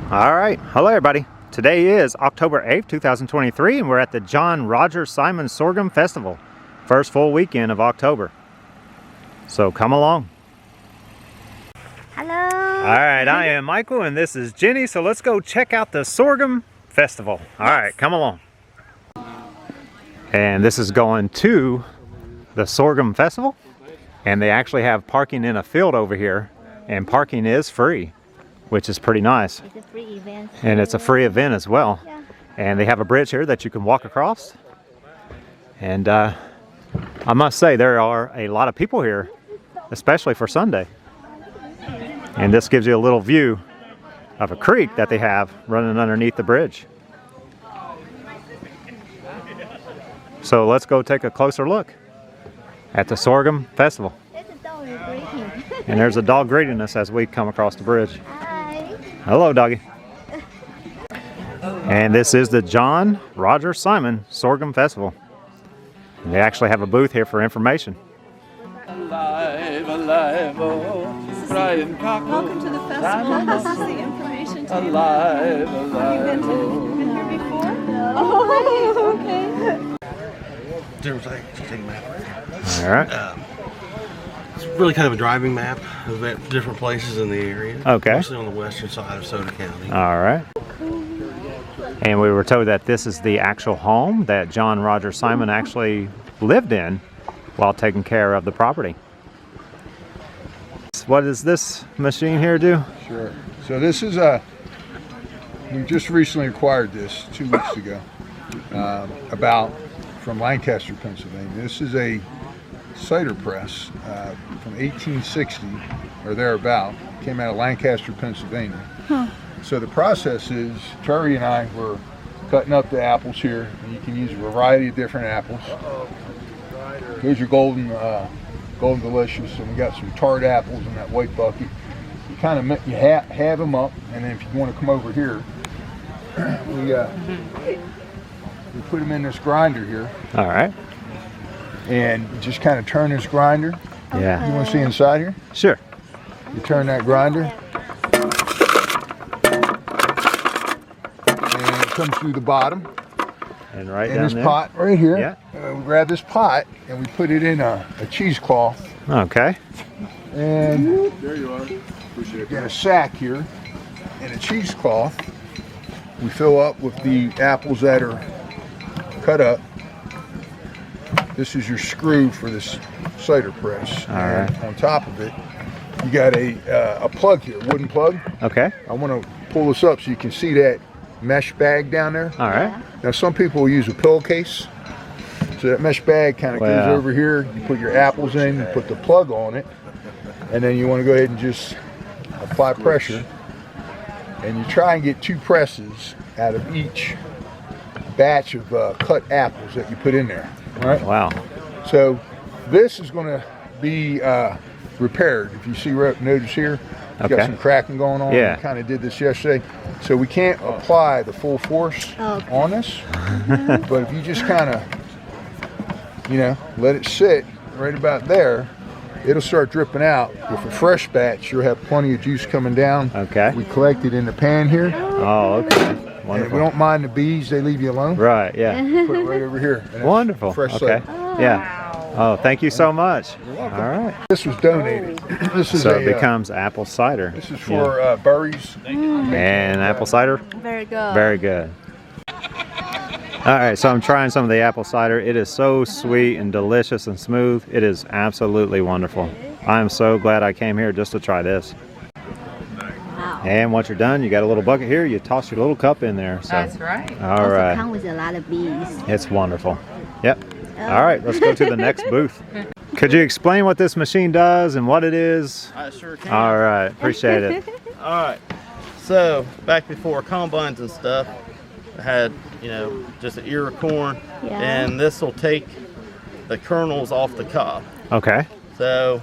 All right, hello everybody. Today is October 8th, 2023, and we're at the John Roger Simon Sorghum Festival. First full weekend of October. So come along. Hello. All right, I am Michael and this is Jenny, so let's go check out the Sorghum Festival. All right, come along. And this is going to the Sorghum Festival, and they actually have parking in a field over here, and parking is free, which is pretty nice. It's a free event. And it's a free event as well. Yeah. And they have a bridge here that you can walk across. And I must say there are a lot of people here, especially for Sunday. And this gives you a little view of a creek that they have running underneath the bridge. So let's go take a closer look at the Sorghum Festival. There's a dog greeting. And there's a dog greeting us as we come across the bridge. Hi. Hello, doggy. And this is the John Roger Simon Sorghum Festival. And they actually have a booth here for information. Alive, alive, oh, Brian Cockle. Welcome to the festival. This is the information table. Alive, Have alive, you oh. been here before? No. Oh, okay. All right. It's really kind of a driving map of different places in the area. Okay. Mostly on the western side of Soda County. All right. And we were told that this is the actual home that John Roger Simon actually lived in while taking care of the property. What does this machine here do? Sure. So this is we just recently acquired this 2 weeks ago, from Lancaster, Pennsylvania. This is a cider press from 1860 or thereabout. Came out of Lancaster, Pennsylvania. Huh. So the process is Terry and I were cutting up the apples here, and you can use a variety of different apples. Here's your golden delicious, and we got some tart apples in that white bucket. You kind of halve them up, and then if you want to come over here, we put them in this grinder here, All right. and you just kind of turn this grinder. Yeah. You want to see inside here? Sure. You turn that grinder, and it comes through the bottom. And right In down this there. pot right here, Yeah. we grab this pot and we put it in a cheesecloth, Okay. and there you are. Appreciate Get a sack here and a cheesecloth. We fill up with the apples that are cut up. This is your screw for this cider press. All right. And on top of it, you got a plug here, wooden plug. Okay. I want to pull this up so you can see that mesh bag down there. All right. Now some people will use a pillowcase. So that mesh bag kind of goes Wow. over here. You put your apples in, you put the plug on it, and then you want to go ahead and just apply pressure. And you try and get 2 presses out of each batch of cut apples that you put in there. All right? Wow. So this is going to be repaired. If you see, notice here, it's Okay. got some cracking going on. Yeah. We kind of did this yesterday. So we can't apply the full force Okay. on this. But if you just kind of, let it sit right about there, it'll start dripping out. With a fresh batch, you'll have plenty of juice coming down. Okay. We collect it in the pan here. Oh, okay. And if we Wonderful. don't mind the bees, they leave you alone. Right, yeah. Put it right over here. And that's Wonderful. Fresh Okay. cider. Yeah. Oh, thank you so much. welcome. All right. This was donated. This is So it becomes apple cider. This is for berries. And apple cider? Very good. Very good. All right, so I'm trying some of the apple cider. It is so sweet and delicious and smooth. It is absolutely wonderful. I am so glad I came here just to try this. Wow. And once you're done, you got a little bucket here. You toss your little cup in there. So. That's right. All Also right. come with a lot of bees. It's wonderful. Yep. All right, let's go to the next booth. Could you explain what this machine does and what it is? I sure can. All right, appreciate it. All right. So back before combines and stuff, I had just an ear of corn, Yeah. and this will take the kernels off the cob. Okay. So,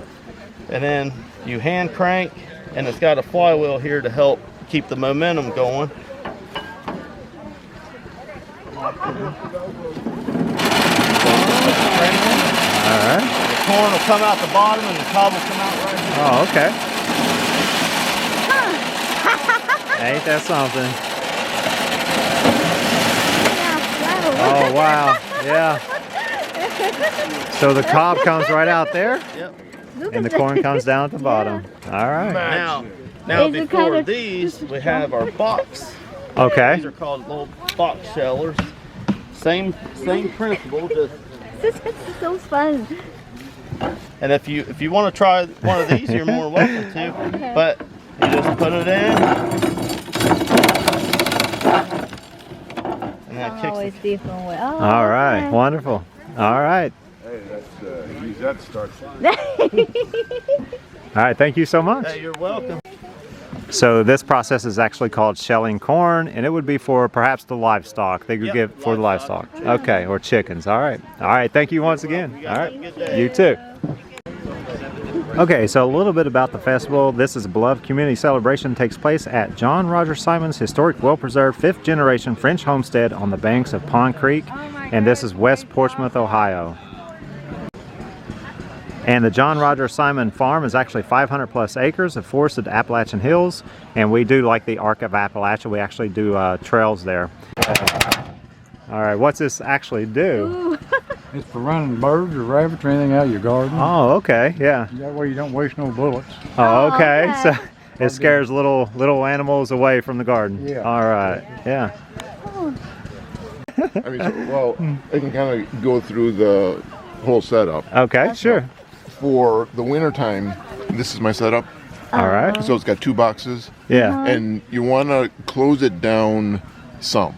and then you hand crank, and it's got a flywheel here to help keep the momentum going. All right. The corn will come out the bottom, and the cob will come out right here. Oh, okay. Ain't that something? Yeah, Oh, wow. Yeah. So the cob comes right out there, Yep. and the corn comes down at the bottom. All right. Now Is it before kind of- these, we have our box. Okay. These are called little box shellers. Same principle. Just, This is so fun. and if you want to try one of these, you're more welcome to. Okay. But you just put it in, and that kicks Oh, it. it's different way. Oh, All right. okay. Wonderful. All right. Hey, that's use that to start. All right. Thank you so much. Hey, you're welcome. So this process is actually called shelling corn, and it would be for perhaps the livestock. They could Yep, give for the livestock. Okay, or chickens. All right. All right. Thank you once again. You All guys right. have a good day. You too. Okay, so a little bit about the festival. This is a beloved community celebration, takes place at John Roger Simon's historic, well-preserved 5th generation French homestead on the banks of Pond Creek, and this is West Portsmouth, Ohio. And the John Roger Simon farm is actually 500 plus acres of forested Appalachian hills, and we do like the Arc of Appalachia. We actually do trails there. All right, what's this actually do? It's for running birds or rabbits or anything out of your garden. Oh, okay, yeah. That way you don't waste no bullets. Oh, okay. okay. So it scares little animals away from the garden. Yeah. All right. Yeah. I mean, well, I can kind of go through the whole setup. Okay. Sure. For the winter time, this is my setup. All right. So it's got 2 boxes, Yeah. and you want to close it down some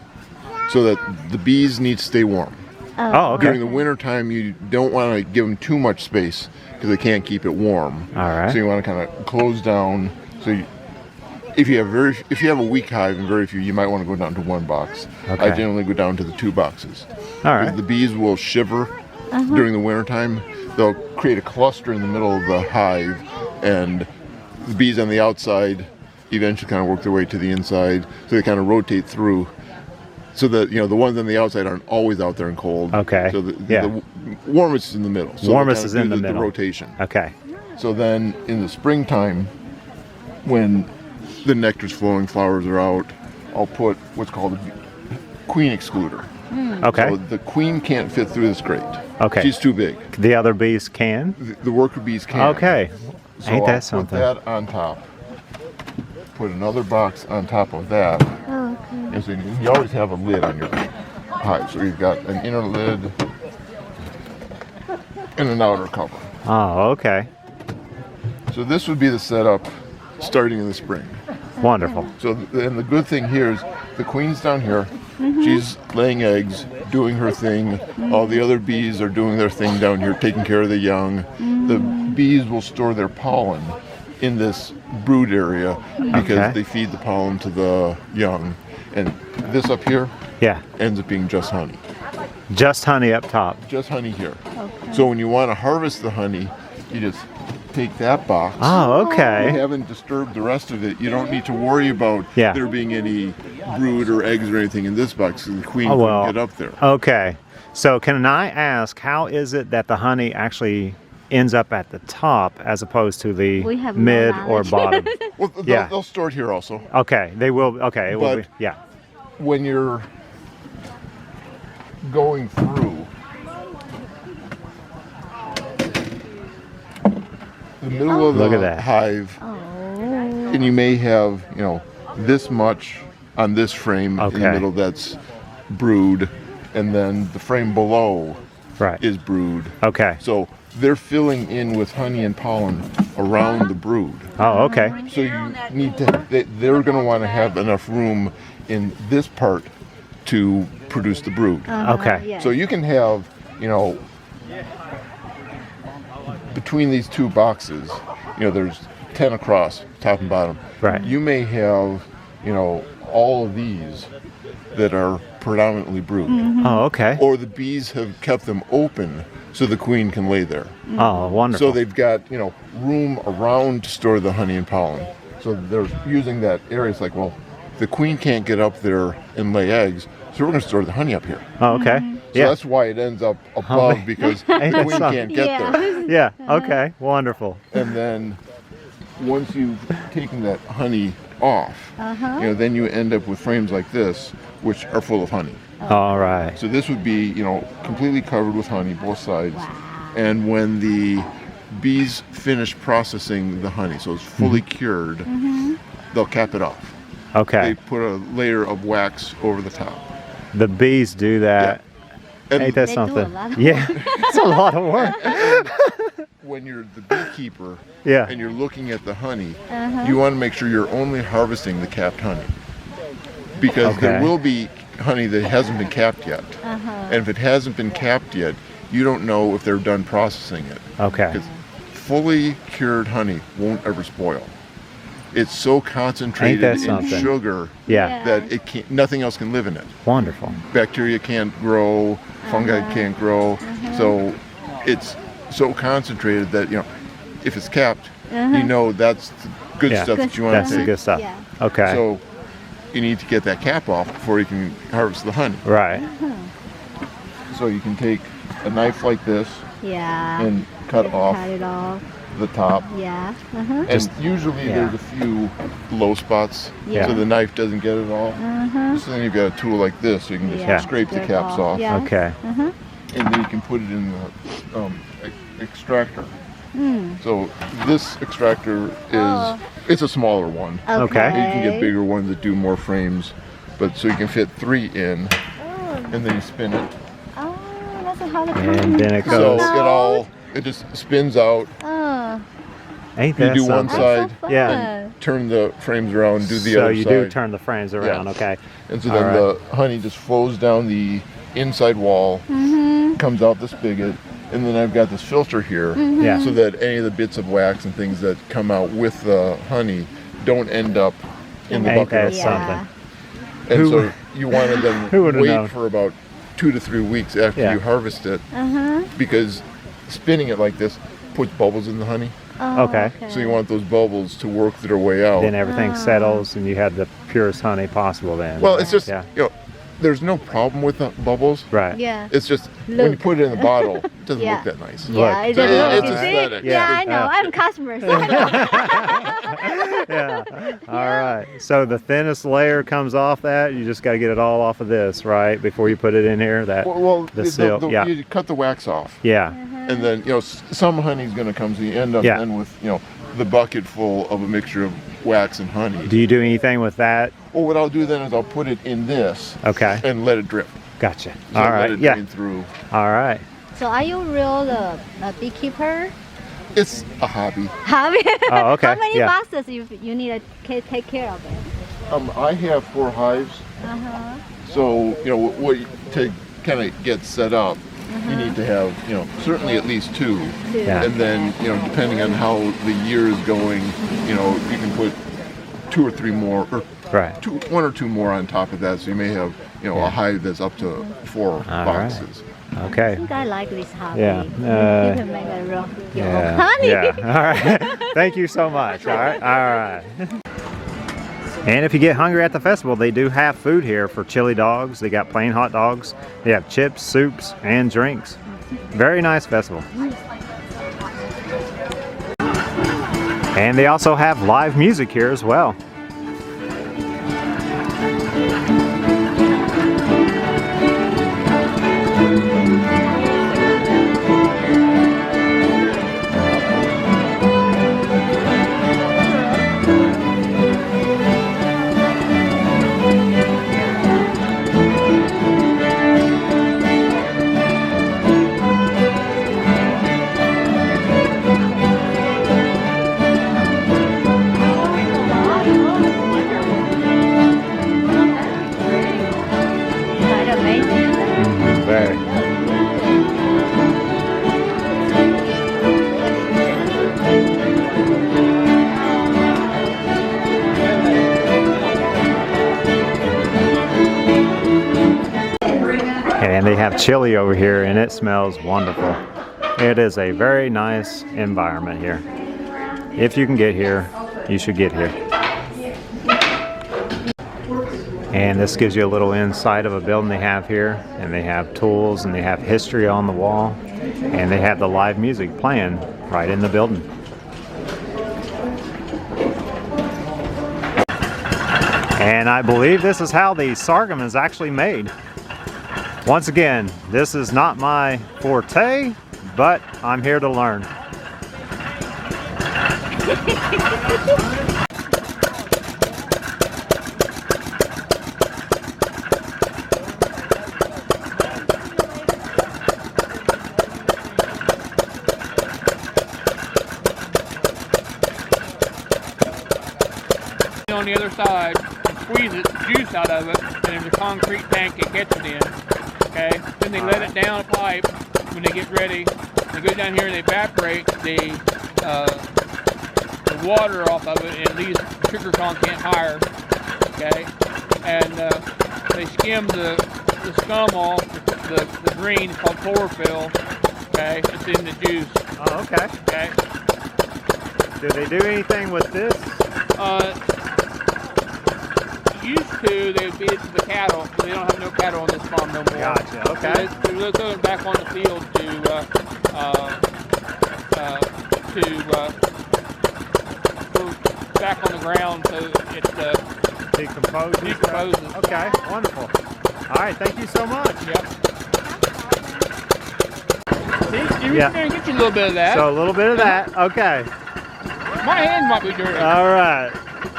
so that the bees need to stay warm. Oh, During okay. the winter time, you don't want to give them too much space because they can't keep it warm. All right. So you want to kind of close down. So if you have a weak hive and very few, you might want to go down to 1 box. Okay. I generally go down to the 2 boxes. All Because right. the bees will shiver during the winter time. They'll create a cluster in the middle of the hive, and the bees on the outside eventually kind of work their way to the inside. So they kind of rotate through, so that the ones on the outside aren't always out there and cold. Okay. So the Yeah. warmest is in the middle. So they Warmest kind of is in do the middle. The rotation. Okay. So then in the springtime, when the nectar's flowing, flowers are out, I'll put what's called a queen excluder. Okay. So the queen can't fit through this grate. Okay. She's too big. The other bees can. The worker bees can't. Okay. So Ain't I'll that something? put that on top. Put another box on top of that. Oh, okay. And so you always have a lid on your hive. So you've got an inner lid and an outer cover. Oh, okay. So this would be the setup starting in the spring. Wonderful. So and the good thing here is the queen's down here. She's laying eggs, doing her thing. All the other bees are doing their thing down here, taking care of the young. The bees will store their pollen in this brood area because Okay. they feed the pollen to the young. And this up here Yeah. ends up being just honey. Just honey up top. Just honey here. So when you want to harvest the honey, you just take that box. Oh, You okay. haven't disturbed the rest of it. You don't need to worry about Yeah. there being any brood or eggs or anything in this box because the queen Oh, well. couldn't get up there. Okay. So can I ask, how is it that the honey actually ends up at the top as opposed to the We have no mid or knowledge. bottom? Well, Yeah. they'll store it here also. Okay. They will. Okay. It will be. But- Yeah. When you're going through, the middle of Look the at that. hive, and you may have, this much on this frame in Okay. the middle that's brood, and then the frame below Right. is brood. Okay. So they're filling in with honey and pollen around the brood. Oh, okay. So you need to, they're going to want to have enough room in this part to produce the brood. Okay. Yes. So you can have, between these 2 boxes, there's 10 across, top and bottom. Right. You may have, all of these that are predominantly brood. Oh, okay. Or the bees have kept them open so the queen can lay there. Oh, wonderful. So they've got, room around to store the honey and pollen. So they're using that area. It's like, well, the queen can't get up there and lay eggs, so we're going to store the honey up here. Oh, okay. So Yeah. that's why it ends up above man. because Ain't the that queen something? can't get Yeah. there. Yeah. Okay. Wonderful. And then once you've taken that honey off, then you end up with frames like this, which are full of honey. All right. So this would be, completely covered with honey, both sides. And when the bees finish processing the honey, so it's fully cured, they'll cap it off. Okay. They put a layer of wax over the top. The bees do that. And Ain't that They do something? a lot of Yeah, it's a lot of work. when you're the beekeeper Yeah. and you're looking at the honey, you want to make sure you're only harvesting the capped honey. Because there will be honey that hasn't been capped yet. And if it hasn't been capped yet, you don't know if they're done processing it. Okay. Because fully cured honey won't ever spoil. It's so concentrated in something? sugar Yeah. that it can't, nothing else can live in it. Wonderful. Bacteria can't grow, fungi can't grow. So it's so concentrated that, if it's capped, that's the good stuff that you want That's to the take. good stuff. Yeah. Okay. So you need to get that cap off before you can harvest the honey. Right. So you can take a knife like this Yeah. and cut off Cut it off. the top. Yeah. And usually there's a few low spots, Yeah. so the knife doesn't get it all. So then you've got a tool like this, so you can just Yeah. scrape the Scrape caps off. off, Yeah. Okay. and then you can put it in the extractor. So this extractor is it's a smaller one. Okay. You can get bigger ones that do more frames, but so you can fit 3 in, and then you spin it. Oh, that's how the And then it So goes. it just spins out. Oh, Ain't You that do one something? side, fun. Yeah. turn the frames around, do the So other you side. do turn the frames around. Yeah. Okay. And so All then right. the honey just flows down the inside wall, comes out the spigot, and then I've got this filter here, Yeah. so that any of the bits of wax and things that come out with the honey don't end up in the Ain't bucket. that Yeah. something? And Who- so you want to Who would've then wait known? for about 2 to 3 weeks after Yeah. you harvest it, because spinning it like this puts bubbles in the honey. Oh, Okay. So you want those bubbles to work their way out. Then everything settles and you have the purest honey possible then. Well, it's just, Yeah. there's no problem with the bubbles. Right. Yeah. It's just when you Look. put it in the bottle, it doesn't Yeah. look that nice. Yeah, it Look. doesn't Yeah, look. it's You see? aesthetic. Yeah, I know. Yeah. I'm customer. So I know. Yeah. All right. So the thinnest layer comes off that. You just got to get it all off of this, right? Before you put it in here. That. Well, The silk, yeah. you cut the wax off, Yeah. and then some honey's going to come, so you end up Yeah. then with the bucket full of a mixture of wax and honey. Do you do anything with that? Well, what I'll do then is I'll put it in this Okay. and let it drip. Gotcha. So All let right. it Yeah. drain through. All right. So are you real beekeeper? It's a hobby. Hobby? Oh, okay. How many Yeah. boxes you need to take care of it? I have 4 hives, so to kind of get set up, you need to have certainly at least 2. Yeah. And then, depending on how the year is going, you can put 2 or 3 more, or Right. 1 or 2 more on top of that. So you may have, a hive that's up to 4 right. boxes. Okay. I think I like this hobby. Yeah. You can make a real your own Yeah. honey. Yeah. All right. Thank you so much. All right. All right. And if you get hungry at the festival, they do have food here for chili dogs. They got plain hot dogs. They have chips, soups, and drinks. Very nice festival. And they also have live music here as well. Quite amazing. Very. And they have chili over here and it smells wonderful. It is a very nice environment here. If you can get here, you should get here. And this gives you a little insight of a building they have here. And they have tools and they have history on the wall. And they have the live music playing right in the building. And I believe this is how the sorghum is actually made. Once again, this is not my forte, but I'm here to learn. On the other side, and squeeze it, juice out of it, and there's a concrete tank it gets it in. Okay, then they let it down a pipe when they get ready. They go down here and they evaporate the water off of it, and it leaves sugar content higher. Okay, and they skim the scum off, the green, it's called chlorophyll. Okay, it's in the juice. Oh, okay. Okay. Do they do anything with this? Used to, they would feed it to the cattle. They don't have no cattle on this farm no more. Gotcha, okay. So they're going back on the field to go back on the ground so it decomposes. Okay, wonderful. All right, thank you so much. Yep. See, you're going to get you a little bit of that. So a little bit of that, okay. My hand might be dirty. All right,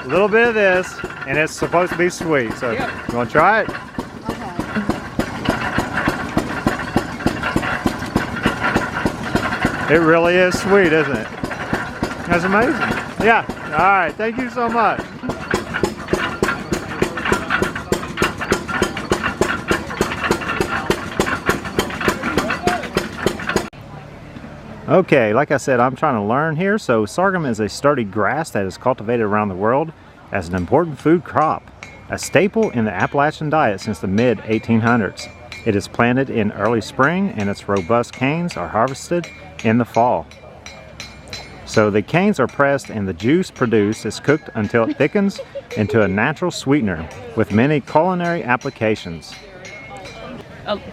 a little bit of this, and it's supposed to be sweet. So you want to try it? It really is sweet, isn't it? That's amazing. Yeah. All right. Thank you so much. Okay, like I said, I'm trying to learn here. So sorghum is a sturdy grass that is cultivated around the world as an important food crop, a staple in the Appalachian diet since the mid-1800s. It is planted in early spring and its robust canes are harvested in the fall. So the canes are pressed and the juice produced is cooked until it thickens into a natural sweetener with many culinary applications.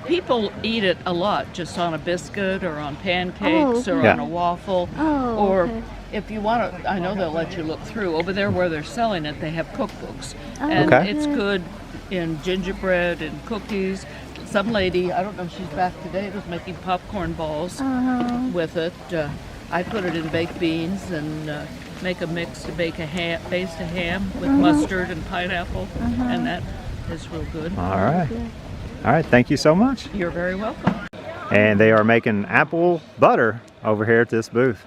People eat it a lot, just on a biscuit or on pancakes or on a waffle. Or if you want to, I know they'll let you look through. Over there where they're selling it, they have cookbooks. And it's good in gingerbread and cookies. Some lady, I don't know if she's back today, was making popcorn balls with it. I put it in baked beans and make a mix to baste a ham with mustard and pineapple, and that is real good. All right. All right, thank you so much. You're very welcome. And they are making apple butter over here at this booth.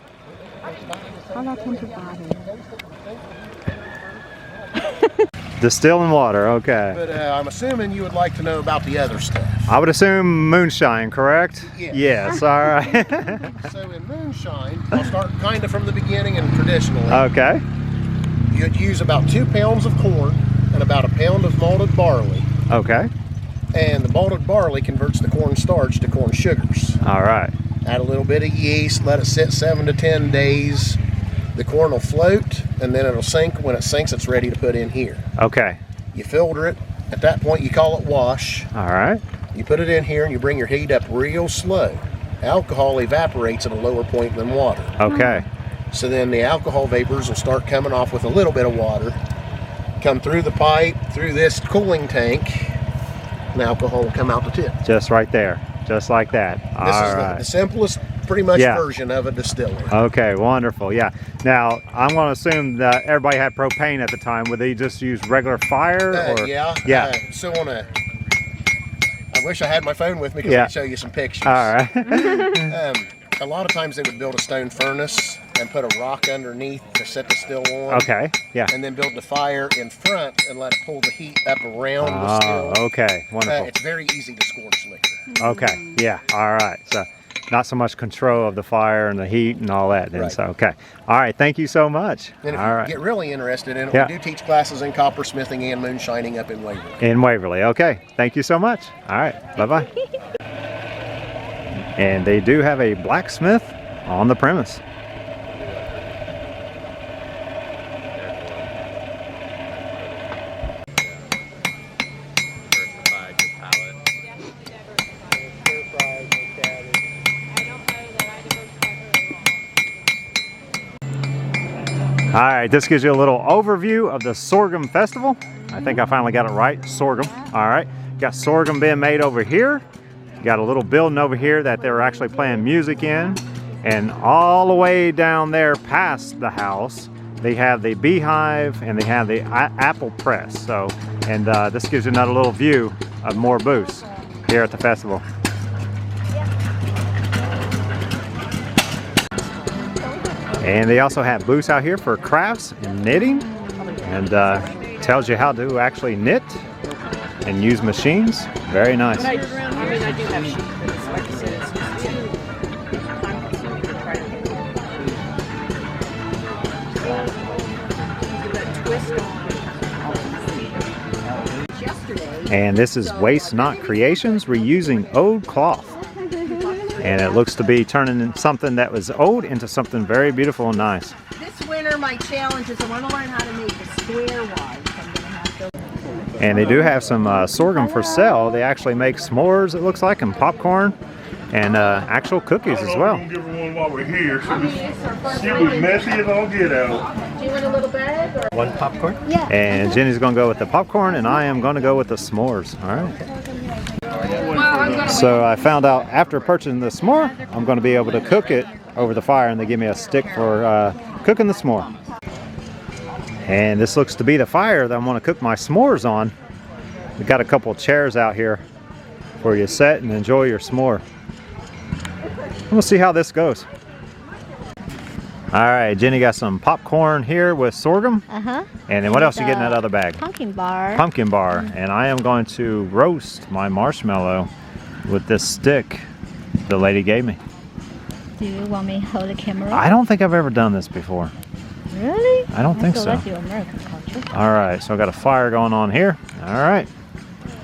Distilling water, okay. But I'm assuming you would like to know about the other stuff. I would assume moonshine, correct? Yes. Yes, all right. So in moonshine, I'll start kind of from the beginning and traditionally. Okay. You'd use about 2 pounds of corn and about 1 pound of malted barley. Okay. And the malted barley converts the corn starch to corn sugars. All right. Add a little bit of yeast, let it sit 7 to 10 days. The corn will float, and then it'll sink. When it sinks, it's ready to put in here. Okay. You filter it. At that point, you call it wash. All right. You put it in here, and you bring your heat up real slow. Alcohol evaporates at a lower point than water. Okay. So then the alcohol vapors will start coming off with a little bit of water, come through the pipe, through this cooling tank, and alcohol will come out the tip. Just right there, just like that. This is the simplest, pretty much version of a distillery. Okay, wonderful. Yeah. Now I'm going to assume that everybody had propane at the time. Would they just use regular fire? Or? Yeah. So on I wish I had my phone with me because I could show you some pictures. All right. A lot of times they would build a stone furnace and put a rock underneath to set the still on. Okay, yeah. And then build the fire in front and let it pull the heat up around the still. Okay, wonderful. It's very easy to scorch liquor. Okay, yeah, all right. So not so much control of the fire and the heat and all that then. Right. So, okay. All right, thank you so much. And if all you right. get really interested in it, we do teach classes in coppersmithing and moonshining up in Waverly. In Waverly, okay. Thank you so much. All right, bye-bye. And they do have a blacksmith on the premise. All right, this gives you a little overview of the Sorghum Festival. I think I finally got it right. Sorghum. All right. Got sorghum being made over here. Got a little building over here that they're actually playing music in. And all the way down there past the house, they have the beehive and they have the apple press. So, and this gives you another little view of more booths here at the festival. And they also have booths out here for crafts and knitting, and tells you how to actually knit and use machines. Very nice. I do have sheep, but it's like I said, it's too And this is Waste Not Creations, reusing old cloth. And it looks to be turning something that was old into something very beautiful and nice. This winter, my challenge is I want to learn how to make the square ones. And they do have some sorghum for sale. They actually make s'mores, it looks like, and popcorn, and actual cookies as well. Give her one while we're here. She'll be messy as all get out. Do you want a little bag? Or? One popcorn? Yeah. And Jenny's going to go with the popcorn, and I am going to go with the s'mores. All right. So I found out after purchasing the s'more, I'm going to be able to cook it over the fire, and they give me a stick for cooking the s'more. And this looks to be the fire that I'm going to cook my s'mores on. We've got a couple of chairs out here for you to sit and enjoy your s'more. We'll see how this goes. All right, Jenny got some popcorn here with sorghum. Uh-huh. And then what else you get in that other bag? Pumpkin bar. Pumpkin bar. And I am going to roast my marshmallow with this stick the lady gave me. Do you want me to hold the camera? I don't think I've ever done this before. Really? I don't think so. Like your American culture. All right, so I got a fire going on here. All right,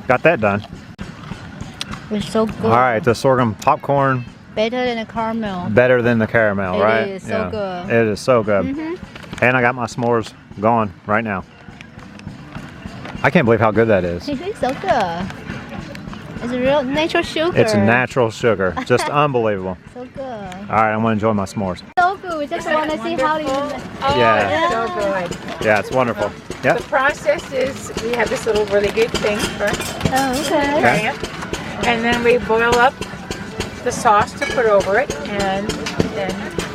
got that done. It's so good. All right, the sorghum popcorn. Better than the caramel. Better than the caramel, right? It is so good. It is so good. Mm-hmm. And I got my s'mores going right now. I can't believe how good that is. It's so good. It's real natural sugar. It's natural sugar. Just unbelievable. So good. All right, I'm going to enjoy my s'mores. So good. We just want to see how you... Yeah. So good. Yeah, it's wonderful. Yep. The process is we have this little really good thing first. Oh, okay. And then we boil up the sauce to put over it, and then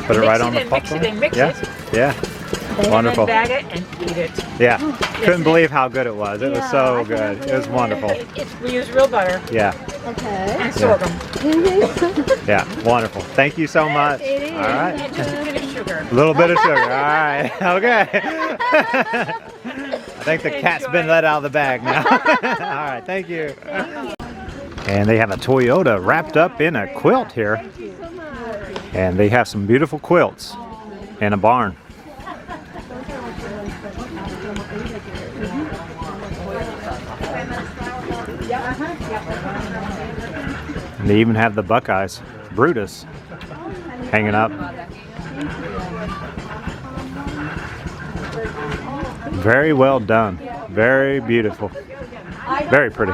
Put it right on the popcorn? Mix it. Yeah. And Wonderful. then bag it and eat it. Yeah. Couldn't believe how good it was. It was so good. It was wonderful. We use real butter. Yeah. Okay. And sorghum. Yeah. Wonderful. Thank you so much. All right. And just a bit of sugar. A little bit of sugar. All right. Okay. I think the cat's been let out of the bag now. All right. Thank you. And they have a Toyota wrapped up in a quilt here. And they have some beautiful quilts in a barn. And they even have the Buckeyes, Brutus, hanging up. Very well done. Very beautiful. Very pretty.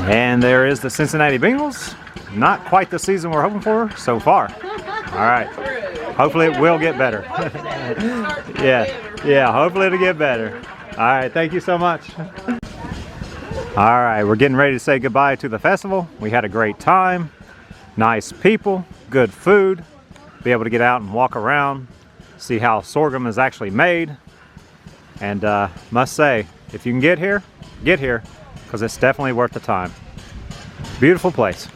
And there is the Cincinnati Bengals. Not quite the season we're hoping for so far. All right. Hopefully it will get better. Yeah, hopefully it'll get better. All right, thank you so much. All right, we're getting ready to say goodbye to the festival. We had a great time. Nice people, good food. Be able to get out and walk around, see how sorghum is actually made. And must say, if you can get here, because it's definitely worth the time. Beautiful place.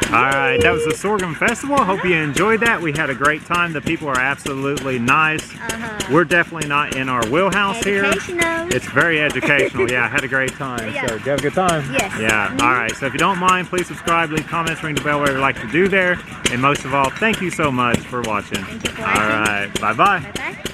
All right, that was the Sorghum Festival. I hope you enjoyed that. We had a great time. The people are absolutely nice. We're definitely not in our wheelhouse here. It's very educational. Yeah, I had a great time. So, did you have a good time? Yes. Yeah, all right. So if you don't mind, please subscribe, leave comments, ring the bell, whatever you like to do there. And most of all, thank you so much for watching. All right, bye-bye. Bye-bye.